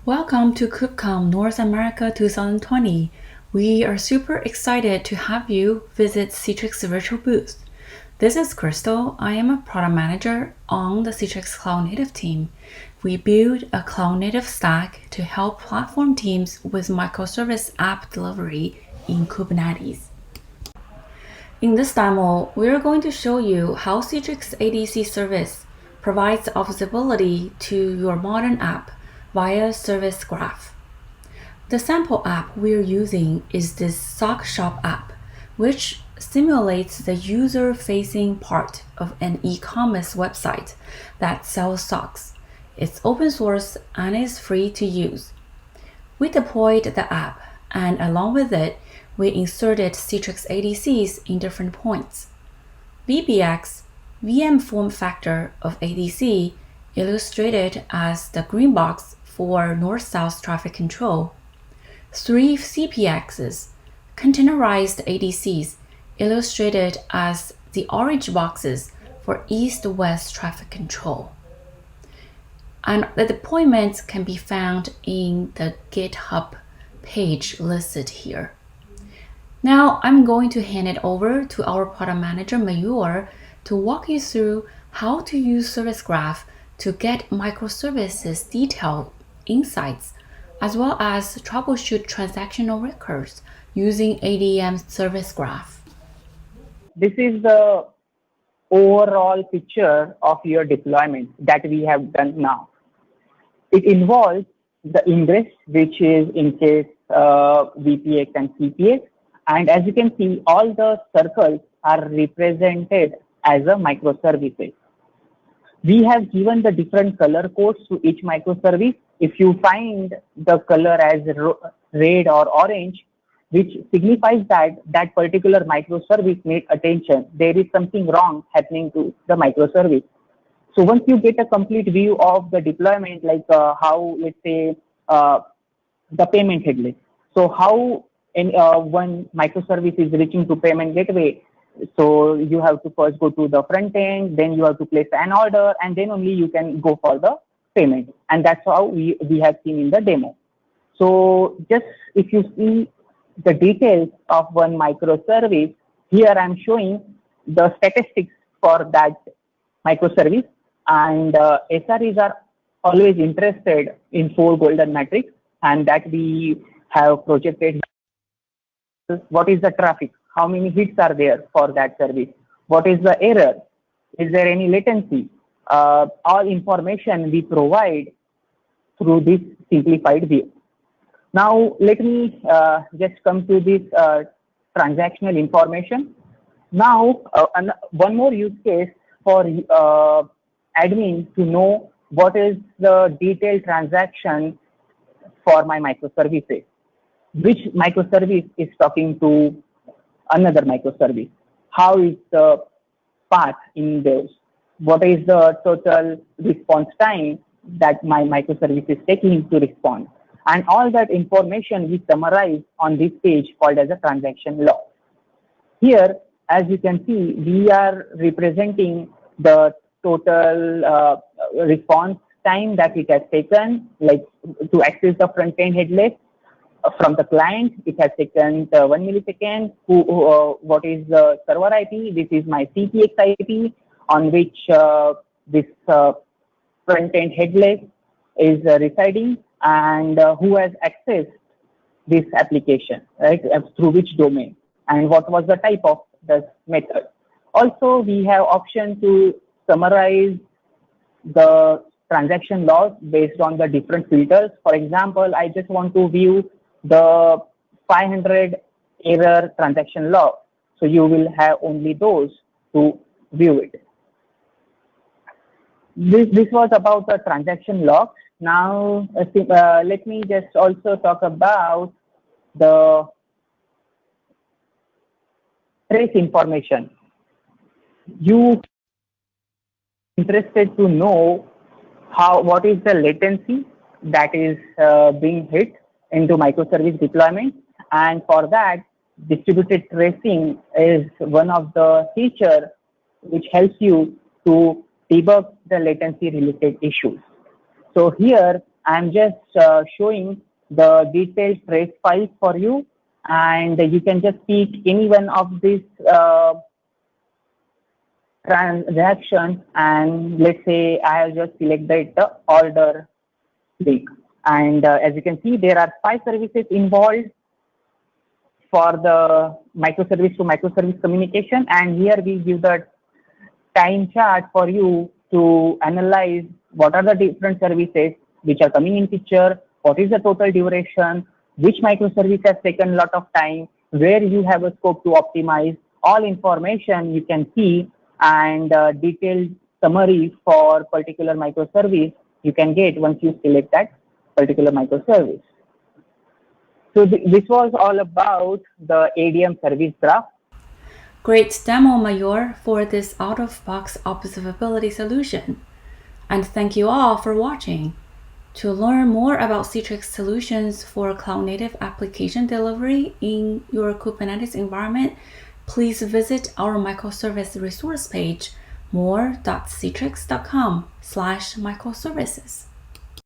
Welcome to KubeCon North America 2020. We are super excited to have you visit Citrix virtual booth. This is Crystal. I am a product manager on the Citrix Cloud Native team. We build a cloud native stack to help platform teams with microservice app delivery in Kubernetes. In this demo, we are going to show you how Citrix ADC service provides observability to your modern app via Service Graph. The sample app we're using is this Sock Shop app, which simulates the user-facing part of an e-commerce website that sells socks. It's open source and is free to use. We deployed the app, and along with it, we inserted Citrix ADCs in different points. VBX, VM form factor of ADC, illustrated as the green box for north-south traffic control. 3 CPXs, containerized ADCs, illustrated as the orange boxes for east-west traffic control. And the deployments can be found in the GitHub page listed here. Now I'm going to hand it over to our product manager Mayur to walk you through how to use Service Graph to get microservices detailed insights, as well as troubleshoot transactional records using ADM Service Graph. This is the overall picture of your deployment that we have done now. It involves the ingress, which is in case VPX and CPX. And as you can see, all the circles are represented as a microservices. We have given the different color codes to each microservice. If you find the color as red or orange, which signifies that that particular microservice needs attention, there is something wrong happening to the microservice. So once you get a complete view of the deployment, like how, let's say, the payment headless. So how one microservice is reaching to payment gateway. So you have to first go to the front end, then you have to place an order, and then only you can go for the payment. And that's how we have seen in the demo. So just if you see the details of one microservice, here I'm showing the statistics for that microservice. And SREs are always interested in 4 golden metrics, and that we have projected. What is the traffic? How many hits are there for that service? What is the error? Is there any latency? All information we provide through this simplified view. Now, let me just come to this transactional information. Now, one more use case for admin to know what is the detailed transaction for my microservices. Which microservice is talking to another microservice? How is the path in those? What is the total response time that my microservice is taking to respond? And all that information we summarize on this page called as a transaction log. Here, as you can see, we are representing the total response time that it has taken, like to access the front end headless. From the client, it has taken 1 millisecond. What is the server IP? This is my CPX IP on which this front-end headless is residing, and who has accessed this application, right? Through which domain, and what was the type of this method. Also, we have option to summarize the transaction logs based on the different filters. For example, I just want to view the 500 error transaction log. So you will have only those to view it. This was about the transaction log. Now, let me just also talk about the trace information. You interested to know what is the latency that is being hit into microservice deployment, and for that, distributed tracing is one of the features which helps you to debug the latency related issues. So here I'm just showing the detailed trace files for you, and you can just pick any one of these transactions, and let's say I'll just select the order click. And as you can see, there are 5 services involved for the microservice to microservice communication. And here we give the time chart for you to analyze what are the different services which are coming in picture, what is the total duration, which microservice has taken a lot of time, where you have a scope to optimize. All information you can see, and detailed summary for particular microservice you can get once you select that particular microservice. So this was all about the ADM service graph. Great demo, Mayor, for this out-of-box observability solution. And thank you all for watching. To learn more about Citrix solutions for cloud-native application delivery in your Kubernetes environment, please visit our microservice resource page, more.citrix.com/microservices.